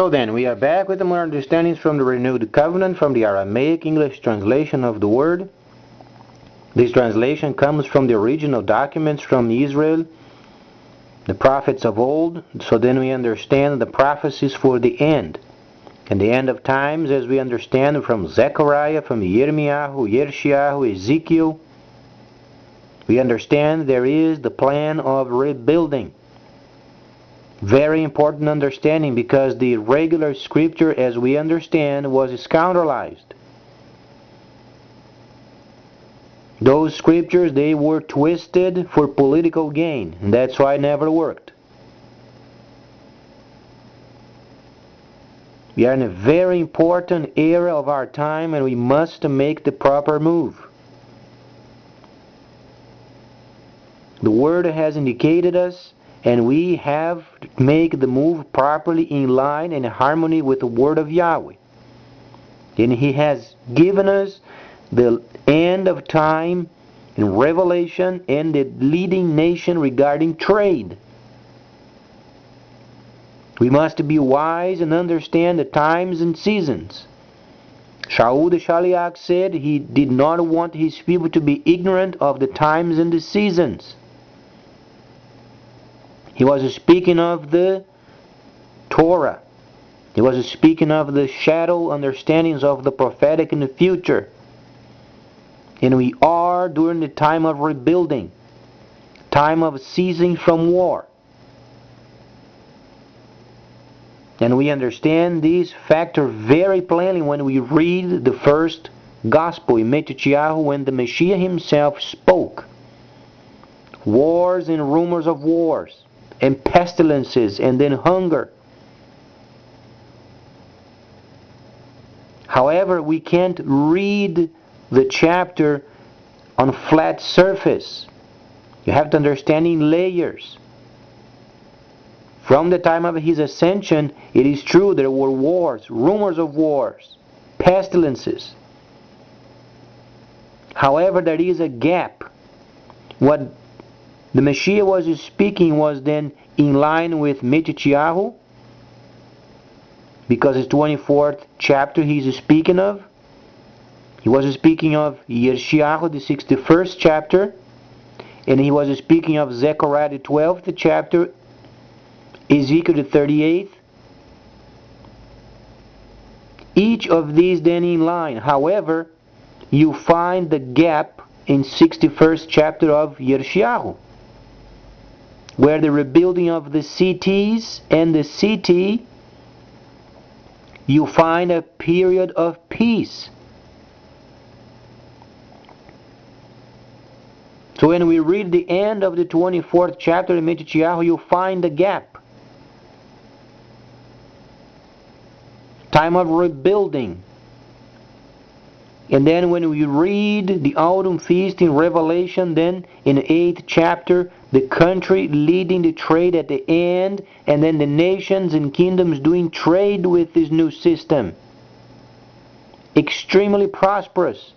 So then, we are back with the more understandings from the Renewed Covenant, from the Aramaic English translation of the word. This translation comes from the original documents from Israel, the prophets of old, so then we understand the prophecies for the end. And the end of times, as we understand from Zechariah, from Yirmiyahu, Yeshayahu, Ezekiel, we understand there is the plan of rebuilding. Very important understanding, because the regular scripture, as we understand, was scoundrelized. Those scriptures, they were twisted for political gain, and that's why it never worked. We are in a very important era of our time, and we must make the proper move. The Word has indicated us, and we have to make the move properly in line and in harmony with the Word of Yahweh. And He has given us the end of time in Revelation and the leading nation regarding trade. We must be wise and understand the times and seasons. Shaul the Shaliach said he did not want his people to be ignorant of the times and the seasons. He was speaking of the Torah. He was speaking of the shadow understandings of the prophetic in the future. And we are during the time of rebuilding, time of ceasing from war. And we understand this factor very plainly when we read the first gospel in Matthew, when the Messiah himself spoke. Wars and rumors of wars, and pestilences, and then hunger. However, we can't read the chapter on flat surface. You have to understand in layers. From the time of his ascension, it is true there were wars, rumors of wars, pestilences. However, there is a gap. What the Messiah was speaking was then in line with Matthew, because it's 24th chapter he's speaking of. He was speaking of Yeshayahu, the 61st chapter, and he was speaking of Zechariah, the 12th chapter, Ezekiel, the 38th. Each of these then in line. However, you find the gap in 61st chapter of Yeshayahu, where the rebuilding of the cities and the city, you find a period of peace. So when we read the end of the 24th chapter in Matthew, you find the gap. Time of rebuilding. And then when we read the autumn feast in Revelation, then in the 8th chapter, the country leading the trade at the end, and then the nations and kingdoms doing trade with this new system. Extremely prosperous.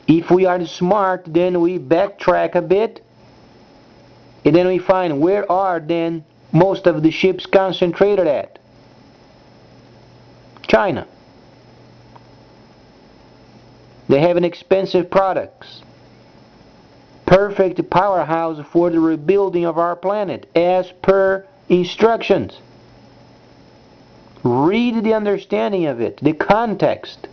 If we are smart, then we backtrack a bit, and then we find where are then most of the ships concentrated at? China. They have an expensive products. Perfect powerhouse for the rebuilding of our planet as per instructions. Read the understanding of it, the context.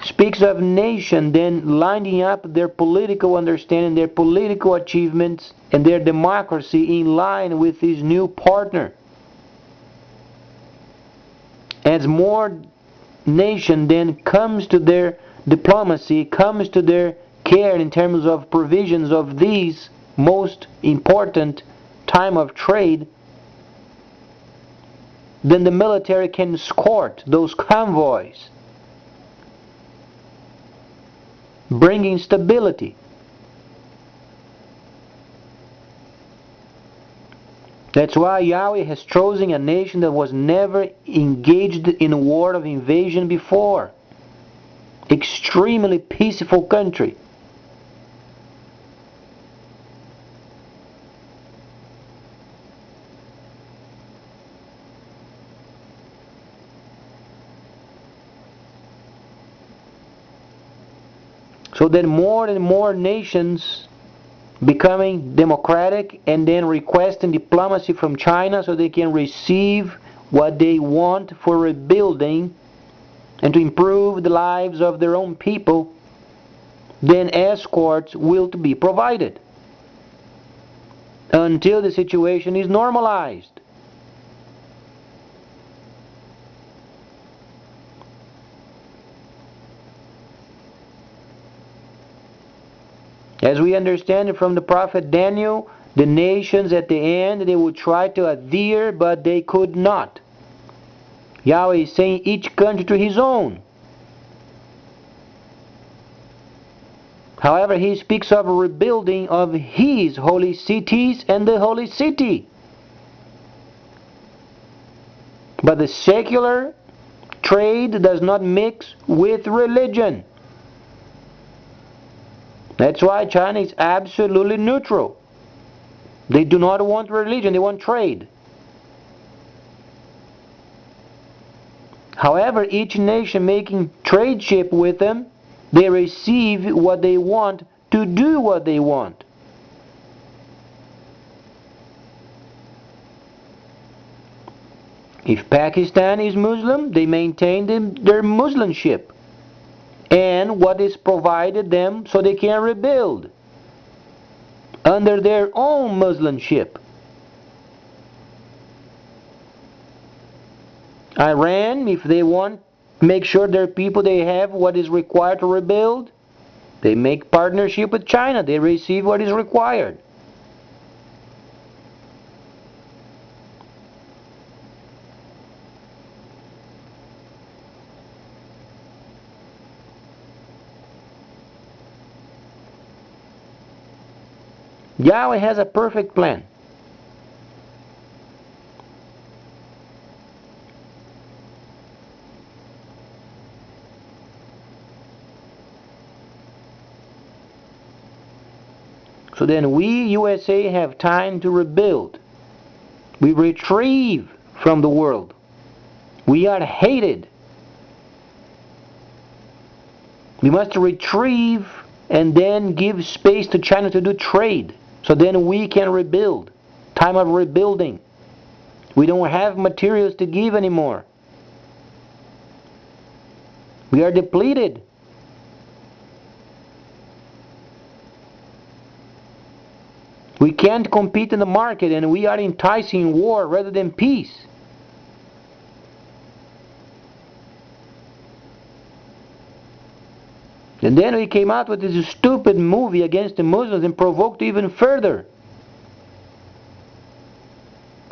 Speaks of nation then lining up their political understanding, their political achievements, and their democracy in line with his new partner. As more nation then comes to their diplomacy, comes to their care in terms of provisions of these most important time of trade, then the military can escort those convoys, bringing stability. That's why Yahweh has chosen a nation that was never engaged in a war of invasion before. Extremely peaceful country. So then more and more nations becoming democratic and then requesting diplomacy from China so they can receive what they want for rebuilding and to improve the lives of their own people, then escorts will be provided until the situation is normalized. As we understand it from the prophet Daniel, the nations at the end, they would try to adhere, but they could not. Yahweh is saying each country to his own. However, he speaks of a rebuilding of his holy cities and the holy city. But the secular trade does not mix with religion. That's why China is absolutely neutral. They do not want religion, they want trade. However, each nation making tradeship with them, they receive what they want to do what they want. If Pakistan is Muslim, they maintain their Muslimship and what is provided them so they can rebuild under their own Muslimship. Iran, if they want make sure their people they have what is required to rebuild, they make partnership with China, they receive what is required. Yahweh has a perfect plan. So then we, USA, have time to rebuild. We retrieve from the world. We are hated. We must retrieve and then give space to China to do trade. So then we can rebuild. Time of rebuilding. We don't have materials to give anymore. We are depleted. We can't compete in the market and we are enticing war rather than peace. And then we came out with this stupid movie against the Muslims and provoked even further.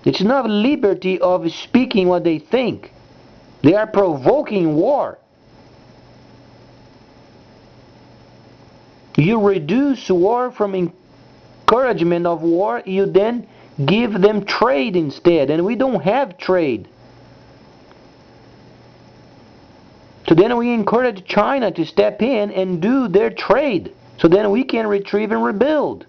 It's not liberty of speaking what they think. They are provoking war. You reduce war from encouragement of war, you then give them trade instead. And we don't have trade. So then we encourage China to step in and do their trade. So then we can retrieve and rebuild.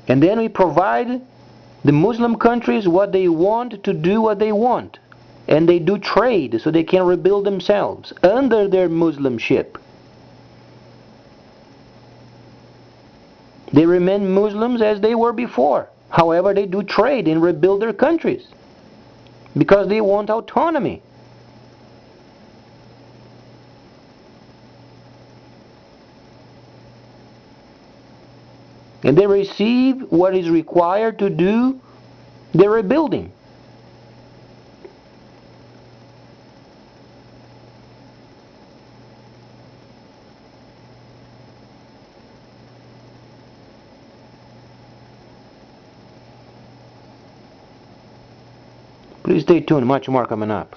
And then we provide the Muslim countries what they want to do what they want. And they do trade so they can rebuild themselves under their Muslimship. They remain Muslims as they were before. However, they do trade and rebuild their countries because they want autonomy. And they receive what is required to do the rebuilding. Please stay tuned, much more coming up.